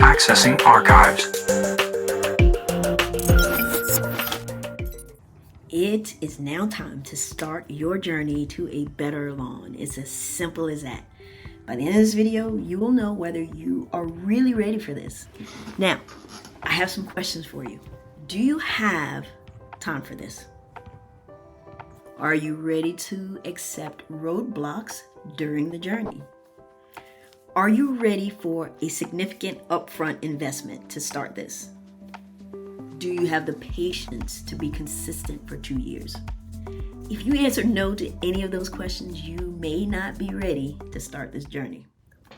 Accessing archives. It is now time to start your journey to a better lawn. It's as simple as that. By the end of this video, you will know whether you are really ready for this. Now, I have some questions for you. Do you have time for this? Are you ready to accept roadblocks during the journey? Are you ready for a significant upfront investment to start this? Do you have the patience to be consistent for 2 years? If you answer no to any of those questions, you may not be ready to start this journey.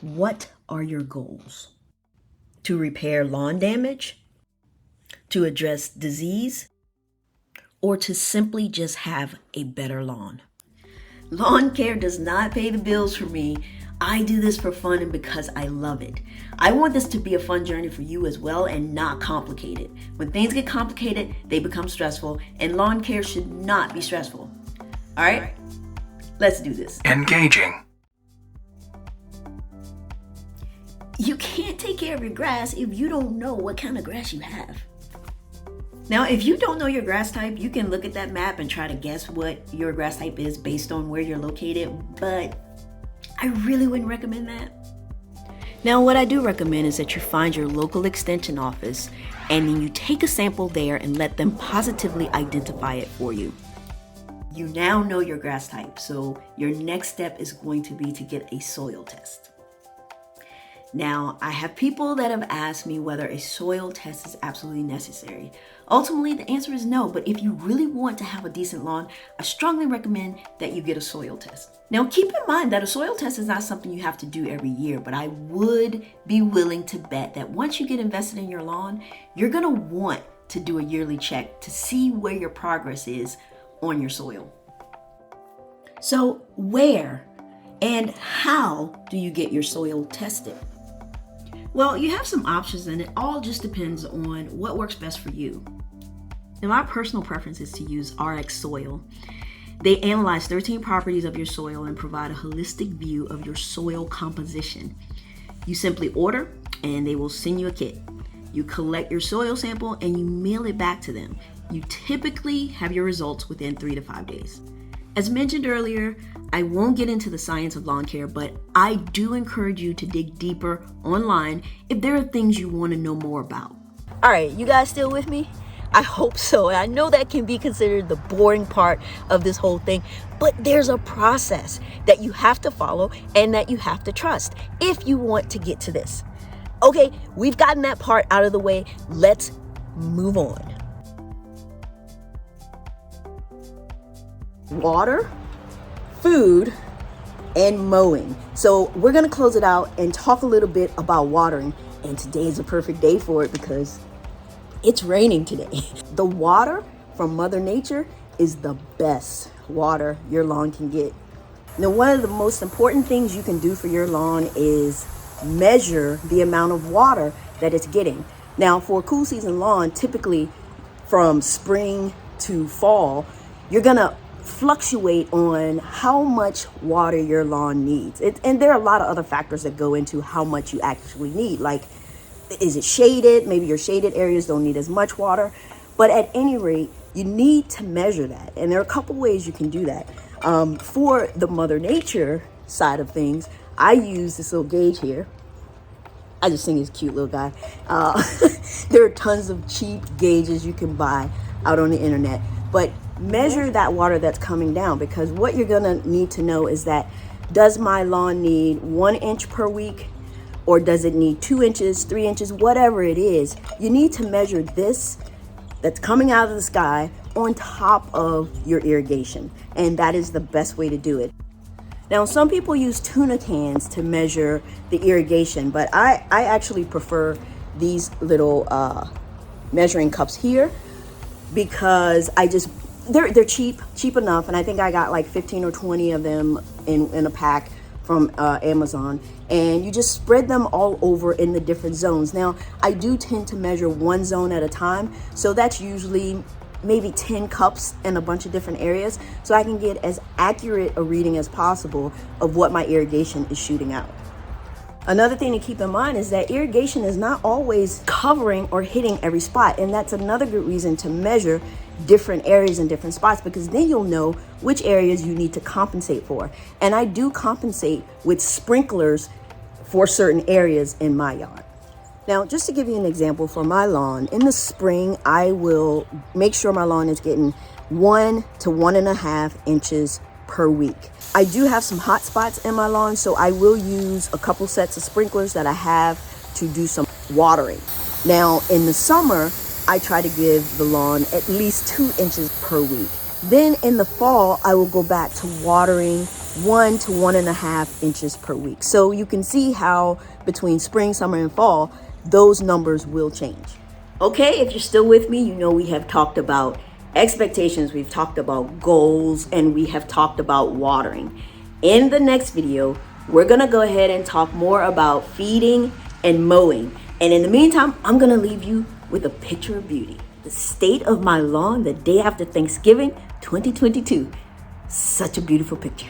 What are your goals? To repair lawn damage? To address disease? Or to simply just have a better lawn? Lawn care does not pay the bills for me. I do this for fun and because I love it. I want this to be a fun journey for you as well and not complicated. When things get complicated, they become stressful, and lawn care should not be stressful. All right, let's do this. Engaging. You can't take care of your grass if you don't know what kind of grass you have. Now, if you don't know your grass type, you can look at that map and try to guess what your grass type is based on where you're located, but I really wouldn't recommend that. Now, what I do recommend is that you find your local extension office and then you take a sample there and let them positively identify it for you. You now know your grass type, so your next step is going to be to get a soil test. Now, I have people that have asked me whether a soil test is absolutely necessary. Ultimately, the answer is no, but if you really want to have a decent lawn, I strongly recommend that you get a soil test. Now, keep in mind that a soil test is not something you have to do every year, but I would be willing to bet that once you get invested in your lawn, you're gonna want to do a yearly check to see where your progress is on your soil. So, where and how do you get your soil tested? Well, you have some options and it all just depends on what works best for you. Now, my personal preference is to use RX Soil. They analyze 13 properties of your soil and provide a holistic view of your soil composition. You simply order and they will send you a kit. You collect your soil sample and you mail it back to them. You typically have your results within 3 to 5 days. As mentioned earlier, I won't get into the science of lawn care, but I do encourage you to dig deeper online if there are things you want to know more about. All right, you guys still with me? I hope so. And I know that can be considered the boring part of this whole thing, but there's a process that you have to follow and that you have to trust if you want to get to this. Okay, we've gotten that part out of the way. Let's move on. Water, food, and mowing. So we're gonna close it out and talk a little bit about watering. And today is a perfect day for it because it's raining today. The water from Mother Nature is the best water your lawn can get. Now, one of the most important things you can do for your lawn is measure the amount of water that it's getting. Now, for a cool season lawn, typically from spring to fall, you're gonna fluctuate on how much water your lawn needs. And there are a lot of other factors that go into how much you actually need. Like, is it shaded? Maybe your shaded areas don't need as much water. But at any rate, you need to measure that. And there are a couple ways you can do that. For the Mother Nature side of things, I use this little gauge here. I just think he's a cute little guy. There are tons of cheap gauges you can buy out on the internet. But measure that water that's coming down, because what you're gonna need to know is that, does my lawn need 1 inch per week? Or does it need 2 inches, 3 inches, whatever it is? You need to measure this that's coming out of the sky on top of your irrigation. And that is the best way to do it. Now, some people use tuna cans to measure the irrigation, but I actually prefer these little measuring cups here because they're cheap enough. And I think I got like 15 or 20 of them in a pack from Amazon, and you just spread them all over in the different zones. Now, I do tend to measure one zone at a time, so that's usually maybe 10 cups in a bunch of different areas, so I can get as accurate a reading as possible of what my irrigation is shooting out. Another thing to keep in mind is that irrigation is not always covering or hitting every spot. And that's another good reason to measure different areas and different spots, because then you'll know which areas you need to compensate for. And I do compensate with sprinklers for certain areas in my yard. Now, just to give you an example for my lawn, in the spring, I will make sure my lawn is getting 1 to 1.5 inches per week. I do have some hot spots in my lawn, so I will use a couple sets of sprinklers that I have to do some watering. Now, in the summer, I try to give the lawn at least 2 inches per week. Then in the fall, I will go back to watering 1 to 1.5 inches per week. So you can see how between spring, summer, and fall, those numbers will change. Okay, if you're still with me, you know we have talked about expectations, we've talked about goals, and we have talked about watering. In the next video, we're gonna go ahead and talk more about feeding and mowing. And in the meantime, I'm gonna leave you with a picture of beauty. The state of my lawn the day after Thanksgiving 2022. Such a beautiful picture.